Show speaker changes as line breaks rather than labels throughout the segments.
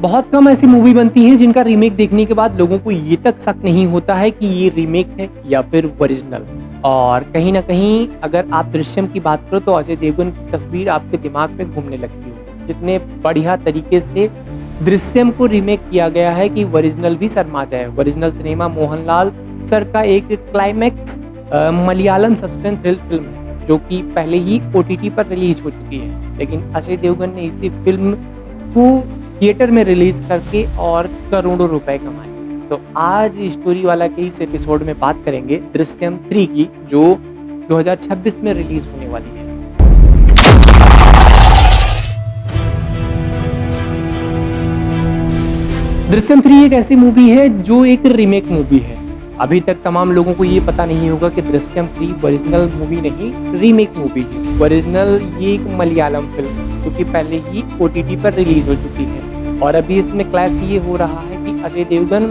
बहुत कम ऐसी मूवी बनती हैं जिनका रीमेक देखने के बाद लोगों को ये तक शक नहीं होता है कि ये रीमेक है या फिर ओरिजिनल। और कहीं ना कहीं अगर आप दृश्यम की बात करो तो अजय देवगन की तस्वीर आपके दिमाग में घूमने लगती है। जितने बढ़िया तरीके से दृश्यम को रीमेक किया गया है कि ओरिजिनल भी शर्मा जाए। ओरिजिनल सिनेमा मोहनलाल सर का एक climax Malayalam suspense thrill film है जो कि पहले ही OTT पर रिलीज हो चुकी है, लेकिन अजय देवगन ने इसी फिल्म को थिएटर में रिलीज करके और करोड़ों रुपए कमाए। तो आज स्टोरी वाला के इस एपिसोड में बात करेंगे दृश्यम 3 की, जो 2026 में रिलीज होने वाली है। दृश्यम 3 एक ऐसी मूवी है जो एक रीमेक मूवी है। अभी तक तमाम लोगों को ये पता नहीं होगा कि दृश्यम 3 ओरिजिनल मूवी नहीं, रीमेक मूवी है। ओरिजिनल ये एक मलयालम फिल्म है जो कि पहले ही OTT पर रिलीज हो चुकी है और अभी इसमें क्लैश ये हो रहा है कि अजय देवगन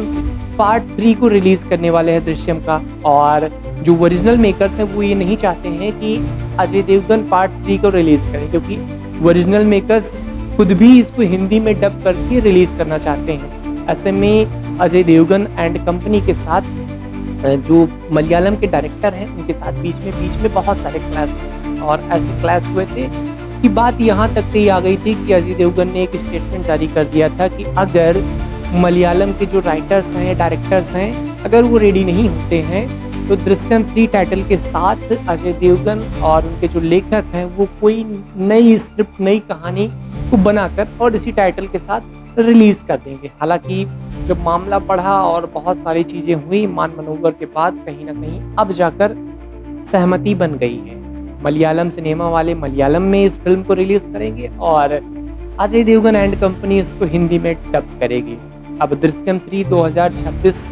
पार्ट 3 को रिलीज करने वाले हैं दृश्यम का। और जो ओरिजिनल मेकर्स हैं वो ये नहीं चाहते हैं कि अजय देवगन पार्ट 3 को रिलीज करें, क्योंकि ओरिजिनल मेकर्स खुद भी इसको हिंदी में डब करके रिलीज करना चाहते हैं। ऐसे में अजय देवगन एंड कंपनी के साथ जो मलयालम के डायरेक्टर हैं उनके साथ बीच में बहुत सारे क्लैश हुए और ऐसे क्लैश हुए थे कि बात यहाँ तक कही आ गई थी कि अजय देवगन ने एक स्टेटमेंट जारी कर दिया था कि अगर मलयालम के जो राइटर्स हैं, डायरेक्टर्स हैं, अगर वो रेडी नहीं होते हैं तो दृश्यम 3 टाइटल के साथ अजय देवगन और उनके जो लेखक हैं वो कोई नई स्क्रिप्ट, नई कहानी को बनाकर और इसी टाइटल के साथ रिलीज कर देंगे। हालांकि जब मामला बढ़ा और बहुत सारी चीज़ें हुई, मान मनोवर के बाद कहीं ना कहीं अब जाकर सहमति बन गई है। मलयालम सिनेमा वाले मलयालम में इस फिल्म को रिलीज करेंगे और अजय देवगन एंड कंपनी इसको हिंदी में डब करेगी। अब दृश्यम 3 2026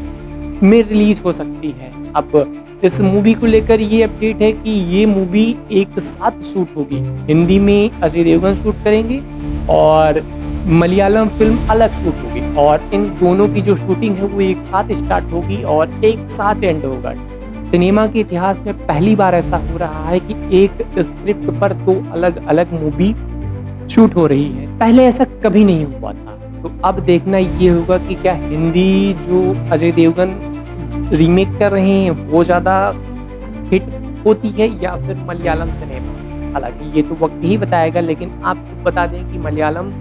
में रिलीज हो सकती है। अब इस मूवी को लेकर ये अपडेट है कि ये मूवी एक साथ शूट होगी। हिंदी में अजय देवगन शूट करेंगे और मलयालम फिल्म अलग शूट होगी और इन दोनों की जो शूटिंग है वो एक साथ स्टार्ट होगी और एक साथ एंड होगा। सिनेमा के इतिहास में पहली बार ऐसा हो रहा है कि एक स्क्रिप्ट पर 2 अलग अलग मूवी शूट हो रही है। पहले ऐसा कभी नहीं हुआ था। तो अब देखना ये होगा कि क्या हिंदी जो अजय देवगन रीमेक कर रहे हैं वो ज़्यादा हिट होती है या फिर मलयालम सिनेमा। हालांकि ये तो वक्त ही बताएगा, लेकिन आपको बता दें कि मलयालम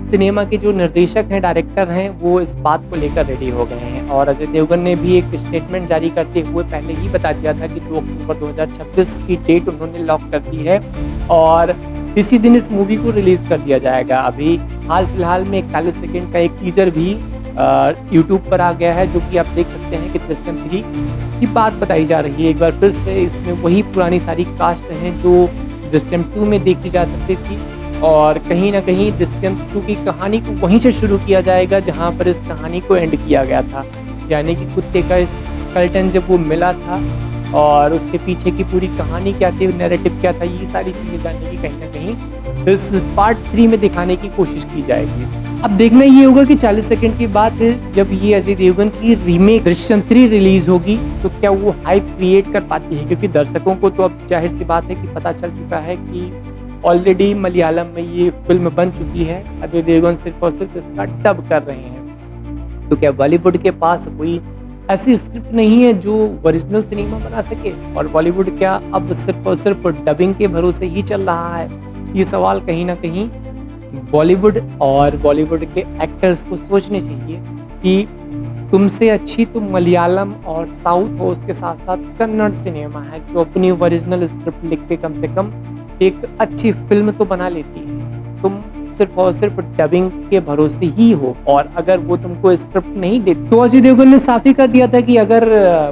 सिनेमा के जो निर्देशक हैं, डायरेक्टर हैं, वो इस बात को लेकर रेडी हो गए हैं और अजय देवगन ने भी एक स्टेटमेंट जारी करते हुए पहले ही बता दिया था कि 2 अक्टूबर 2026 की डेट उन्होंने लॉक कर दी है और इसी दिन इस मूवी को रिलीज कर दिया जाएगा। अभी हाल फिलहाल में 41 सेकेंड का एक टीजर भी यूट्यूब पर आ गया है जो कि आप देख सकते हैं कि दृश्यम 3 की बात बताई जा रही है। एक बार फिर से इसमें वही पुरानी सारी कास्ट हैं जो दृश्यम 2 में देखी जा सकती थी और कहीं ना कहीं दृश्यम 2 की कहानी को वहीं से शुरू किया जाएगा जहां पर इस कहानी को एंड किया गया था। यानी कि कुत्ते का इस कर्टन जब वो मिला था और उसके पीछे की पूरी कहानी क्या थी, नैरेटिव क्या था, ये सारी चीज़ें जानने की कहीं ना कहीं इस पार्ट 3 में दिखाने की कोशिश की जाएगी। अब देखना ये होगा कि 40 सेकंड के बाद जब ये अजय देवगन की रीमेक दृश्यम 3 रिलीज होगी तो क्या वो हाइप क्रिएट कर पाती है, क्योंकि दर्शकों को तो अब जाहिर सी बात है कि पता चल चुका है कि ऑलरेडी मलयालम में ये फिल्म बन चुकी है। अजय देवगन सिर्फ और सिर्फ इसका डब कर रहे हैं। तो क्या बॉलीवुड के पास कोई ऐसी स्क्रिप्ट नहीं है जो ओरिजिनल सिनेमा बना सके और बॉलीवुड क्या अब सिर्फ और सिर्फ डबिंग के भरोसे ही चल रहा है? ये सवाल कहीं ना कहीं बॉलीवुड और बॉलीवुड के एक्टर्स को सोचने चाहिए कि तुमसे अच्छी तो मलयालम और साउथ हो, उसके साथ साथ कन्नड़ सिनेमा है जो अपनी ओरिजिनल स्क्रिप्ट लिख के कम से कम एक अच्छी फिल्म तो बना लेती है। तुम सिर्फ और सिर्फ डबिंग के भरोसे ही हो और अगर वो तुमको स्क्रिप्ट नहीं देते तो अजय देवगन ने साफ ही कर दिया था कि अगर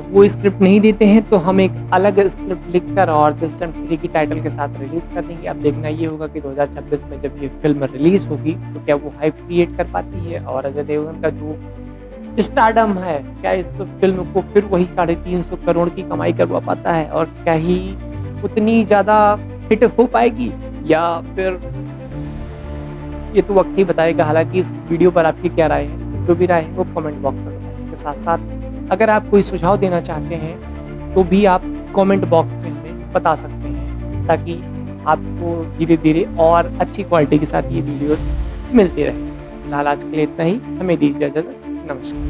वो स्क्रिप्ट नहीं देते हैं तो हम एक अलग स्क्रिप्ट लिखकर और दृश्यम 3 की टाइटल के साथ रिलीज कर देंगे। अब देखना ये होगा कि 2026 में जब ये फिल्म रिलीज होगी तो क्या वो हाइप क्रिएट कर पाती है और अजय देवगन का जो स्टारडम है क्या इस फिल्म को फिर वही 350 करोड़ की कमाई करवा पाता है और क्या ही उतनी ज़्यादा हिट हो पाएगी या फिर ये तो वक्त ही बताएगा। हालांकि इस वीडियो पर आपकी क्या राय है, जो भी राय है वो कमेंट बॉक्स में बताएं। इसके साथ साथ अगर आप कोई सुझाव देना चाहते हैं तो भी आप कमेंट बॉक्स में हमें बता सकते हैं ताकि आपको धीरे धीरे और अच्छी क्वालिटी के साथ ये वीडियो मिलती रहे। फिलहाल आज के लिए इतना ही, हमें दीजिए इजाज़त। नमस्कार।